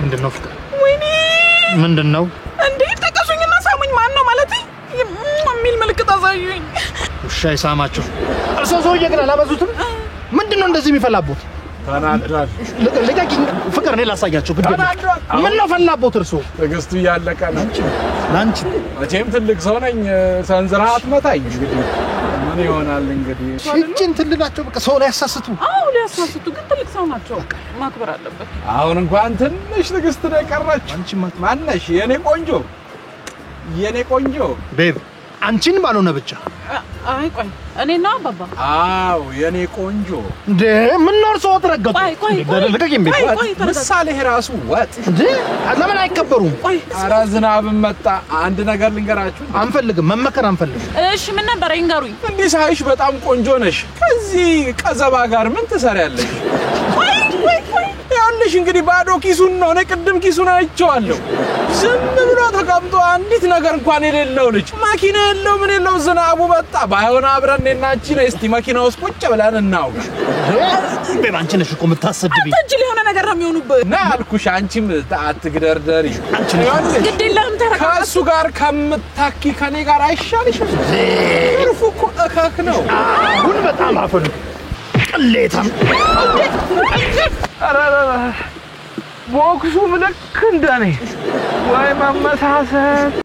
ምንድነው ፍቅር ወይኔ ምንድነው እንዴ ተቀሱኝና ሳሙኝ ማን ነው ማለት የሚል ምልክት አሳዩኝ ውሻ ይሳማችሁ እርሶ ሰውዬ ግን አላበዙትም ምንድነው እንደዚህ የሚፈላቦት ተናዷል ለቀቂኝ ፍቅር ነው ላሳያችሁ ግድ ምን ነው ፈላቦት እርሶ ትግስቱ ያለቀ ነው ላንቺ መቼም ትልቅ ሰው ነኝ ሰንዝራት መታኝ እንግዲህ ምን ይሆናል እንግዲህ እቺን ትልላቸው በቃ ሰው ላይ ያሳስቱ አው ሊያሳስቱ ግን ትልቅ ሰው ናቸው ማክበር አለበት አሁን እንኳን ትንሽ ትግስት ነው የቀረች አንቺ ማነሽ የኔ ቆንጆ ቤብ አንቺን ባልሆነ ብቻ አይ ቆይ እኔና አባባ አው የኔ ቆንጆ እንዴ ምን ነው እርሶ ተረጋጉ ለቀቂኝ ቤብ ምሳሌ ራሱ ወጥ እንዴ ለምን አይከበሩም ኧረ ዝናብም መጣ አንድ ነገር ልንገራችሁ አንፈልግም መመከር አንፈልግም እሺ ምን ነበር ይንገሩኝ እንዴ ሳይሽ በጣም ቆንጆ ነሽ ከዚህ ቀዘባ ጋር ምን ትሰሪያለሽ ያለሽ እንግዲህ ባዶ ኪሱን ነው እኔ ቅድም ኪሱን አይቼዋለሁ ዝም ብሎ ተቀምጦ አንዲት ነገር እንኳን የሌለው ልጅ ማኪና የለው ምን የለው ዝናቡ መጣ ባይሆን አብረን እና አንቺ ነይ እስቲ መኪና ውስጥ ቁጭ ብለን እናውጋ ቤብ አንቺ ነሽ እኮ የምታሰድብኝ አንቺ ሊሆነ ነገር ነው የሚሆኑብህ ና አልኩሽ አንቺም አትግደርደሪ አንቺ ነሽ ግዴለም ተረጋጋ ከእሱ ጋር ከምታኪ ከኔ ጋር አይሻልሽም እርፉ እኮ እከክ ነው አሁን በጣም አፈሉ ቅሌታም ቦክሱ ልክ እንደኔ ወይ መመሳሰል